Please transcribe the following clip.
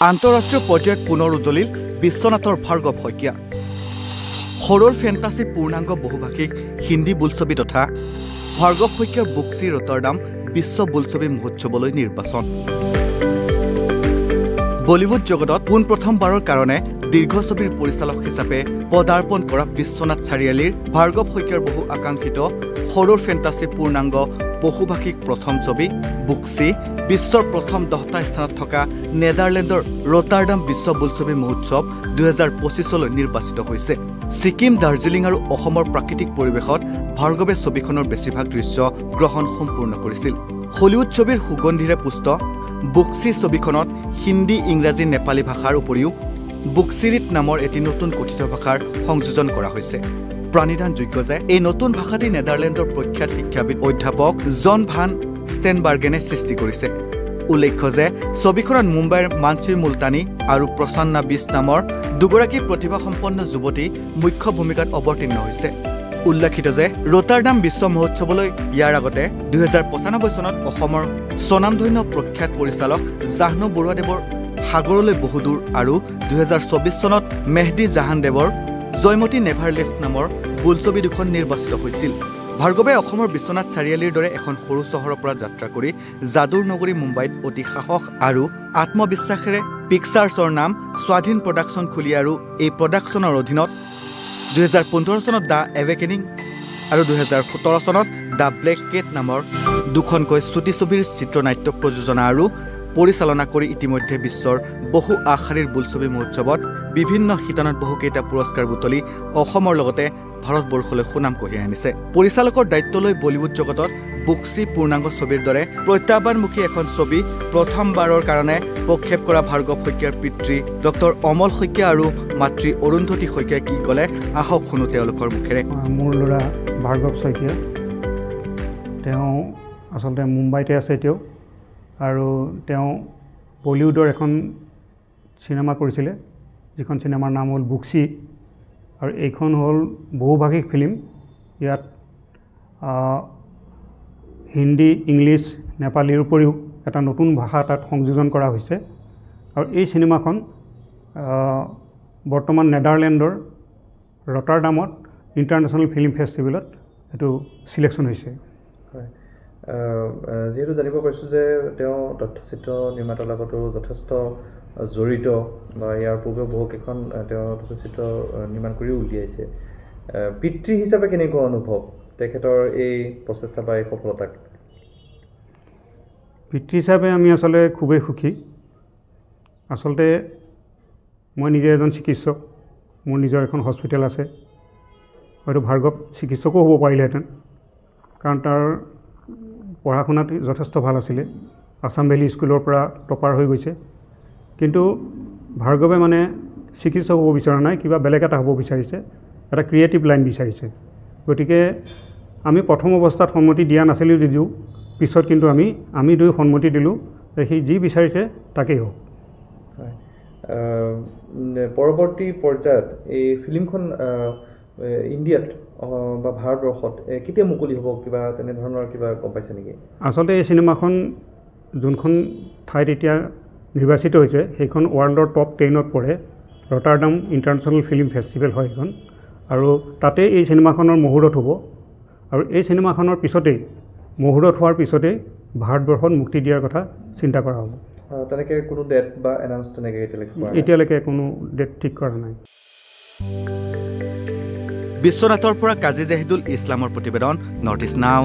আন্তঃৰাষ্ট্ৰীয় পৰ্যায়ত পুনৰ উজলিল বিশ্বনাথৰ ভাৰ্গৱ শইকীয়া। হৰৰ ফেণ্টাসি পূৰ্ণাংগ বহুভাষিক হিন্দী বোলছবি তথা ভাৰ্গৱ শইকীয়াৰ বুকচি ৰটাৰডাম বিশ্ব বোলছবি মহোৎসৱলৈ নিৰ্বাচন। বলিউড জগতত পোনপ্ৰথমবাৰৰ কাৰণে দীৰ্ঘ ছবিৰ পৰিচালক হিচাপে পদাৰ্পণ কৰা বিশ্বনাথ চাৰিআলিৰ ভাৰ্গৱ শইকীয়াৰ বহু আকাংক্ষিত হৰৰ ফেণ্টাসি পূৰ্ণাংগ বহুভাষিক প্ৰথম ছবি বুকচি বিশ্বৰ প্ৰথম 10টা স্থানত থকা নেদাৰলেণ্ডৰ ৰটাৰডাম বিশ্ব বোলছবি মহোৎসৱ 2025লৈ নিৰ্বাচিত হৈছে। ছিকিম, দাৰ্জিলিং আৰু অসমৰ প্ৰাকৃতিক পৰিৱেশত ভাৰ্গৱে ছবিখনৰ বেছিভাগ দৃশ্য গ্ৰহণ সম্পূৰ্ণ কৰিছিল। হলিউড ছবিৰ সুগন্ধিৰে পুষ্ট বুকচি ছবিখনত হিন্দী, ইংৰাজী, নেপালী ভাষাৰ উপৰিও বুকচিৰিট নামৰ এটি নতুন কথিত ভাষাৰ সংযোজন কৰা হৈছে। প্ৰাণিধানযোগ্য যে এই নতুন ভাষাটি নেদাৰলেণ্ডৰ প্ৰখ্যাত শিক্ষাবিদ অধ্যাপক জন ভান ষ্টেনবাৰ্গেনে সৃষ্টি কৰিছে। উল্লেখ্য যে ছবিখনত মুম্বাইৰ মানসী মুলতানী আৰু প্ৰসন্না বিছ নামৰ দুগৰাকী প্ৰতিভাসম্পন্ন যুৱতী মুখ্য ভূমিকাত অৱতীৰ্ণ হৈছে। উল্লেখিত যে ৰটাৰডাম বিশ্ব মহোৎসৱলৈ ইয়াৰ আগতে 2095 চনত অসমৰ স্বনামধন্য প্ৰখ্যাত পৰিচালক জাহ্নু বৰুৱাদেৱৰ সাগৰলৈ বহুদূৰ আৰু 2024 চনত মেহদী জাহানদেৱৰ জয়মতী নেভাৰ লেফ্ট নামৰ বোলছবি দুখন নিৰ্বাচিত হৈছিল। ভাৰ্গৱে অসমৰ বিশ্বনাথ চাৰিআলিৰ দৰে এখন সৰু চহৰৰ পৰা যাত্ৰা কৰি যাদুৰ নগৰী মুম্বাইত অতি সাহস আৰু আত্মবিশ্বাসেৰে পিকচাৰ্ছৰ নাম স্বাধীন প্ৰডাকশ্যন খুলি আৰু এই প্ৰডাকশ্যনৰ অধীনত 2015 চনত দ্য এৱেকেনিং আৰু 2017 চনত দ্য ব্লেক কেট নামৰ দুখনকৈ চুটি ছবিৰ চিত্ৰনাট্য প্ৰযোজনা আৰু পৰিচালনা কৰি ইতিমধ্যে বিশ্বৰ বহু আগশাৰীৰ বোলছবি মহোৎসৱত বিভিন্ন শিতানত বহুকেইটা পুৰস্কাৰ বুটলি অসমৰ লগতে ভাৰতবৰ্ষলৈ সুনাম কঢ়িয়াই আনিছে। পৰিচালকৰ দায়িত্ব লৈ বলিউড জগতত বুকচি পূৰ্ণাংগ ছবিৰ দৰে প্ৰত্যাহ্বানমুখী এখন ছবি প্ৰথমবাৰৰ কাৰণে প্ৰক্ষেপ কৰা ভাৰ্গৱ শইকীয়াৰ পিতৃ ডক্টৰ অমল শইকীয়া আৰু মাতৃ অৰুন্ধতী শইকীয়াই কি ক'লে আহক শুনো তেওঁলোকৰ মুখেৰে। মোৰ ল'ৰা ভাৰ্গৱ শইকীয়া, তেওঁ আচলতে মুম্বাইতে আছে এতিয়াও, আৰু তেওঁ বলিউডৰ এখন চিনেমা কৰিছিলে যিখন চিনেমাৰ নাম হ'ল বুকচি, আৰু এইখন হ'ল বহুভাষিক ফিল্ম। ইয়াত হিন্দী, ইংলিছ, নেপালীৰ উপৰিও এটা নতুন ভাষা তাত সংযোজন কৰা হৈছে। আৰু এই চিনেমাখন বৰ্তমান নেদাৰলেণ্ডৰ ৰটাৰডামত ইণ্টাৰনেশ্যনেল ফিল্ম ফেষ্টিভেলত এইটো চিলেকশ্যন হৈছে। হয়, যিহেতু জানিব পাৰিছোঁ যে তেওঁ তথ্যচিত্ৰ নিৰ্মাতাৰ লগতো যথেষ্ট জড়িত, বা ইয়াৰ পূৰ্বে বহুকেইখন তেওঁ তথ্যচিত্ৰ নিৰ্মাণ কৰিও উলিয়াইছে। পিতৃ হিচাপে কেনেকুৱা অনুভৱ তেখেতৰ এই প্ৰচেষ্টা বা এই সফলতাক? পিতৃ হিচাপে আমি আচলতে খুবেই সুখী। আচলতে মই নিজে এজন চিকিৎসক, মোৰ নিজৰ এখন হস্পিটেল আছে। হয়তো ভাৰ্গৱ চিকিৎসকো হ'ব পাৰিলেহেঁতেন, কাৰণ তাৰ পঢ়া শুনাত যথেষ্ট ভাল আছিলে। আছাম ভেলী স্কুলৰ পৰা টপাৰ হৈ গৈছে। কিন্তু ভাৰ্গৱে মানে চিকিৎসক হ'ব বিচৰা নাই, কিবা বেলেগ এটা হ'ব বিচাৰিছে, এটা ক্ৰিয়েটিভ লাইন বিচাৰিছে। গতিকে আমি প্ৰথম অৱস্থাত সন্মতি দিয়া নাছিলোঁ যদিও পিছত কিন্তু আমি দুই সন্মতি দিলোঁ যে সি যি বিচাৰিছে তাকেই হওক। হয়, পৰৱৰ্তী পৰ্যায়ত এই ফিল্মখন ইণ্ডিয়াত বা ভাৰতবৰ্ষত কেতিয়া মুকলি হ'ব, কিবা তেনেধৰণৰ কিবা গম পাইছে নেকি? আচলতে এই চিনেমাখন যোনখন ঠাইত এতিয়া নিৰ্বাচিত হৈছে সেইখন ৱৰ্ল্ডৰ টপ 10ত পৰে। ৰটাৰডাম ইণ্টাৰনেশ্যনেল ফিল্ম ফেষ্টিভেল হয় সেইখন, আৰু তাতে এই চিনেমাখনৰ মুহূৰ্ত হ'ব। আৰু এই চিনেমাখনৰ পিছতেই মুহূৰ্ত হোৱাৰ পিছতেই ভাৰতবৰ্ষত মুক্তি দিয়াৰ কথা চিন্তা কৰা হ'ব। তেনেকৈ কোনো ডেট বা এনাউন্স তেনেকৈ এতিয়ালৈকে কোনো ডেট ঠিক কৰা নাই। বিশ্বনাথৰ পৰা কাজী জাহিদুল ইছলামৰ প্ৰতিবেদন, নৰ্থ ইষ্ট নাও।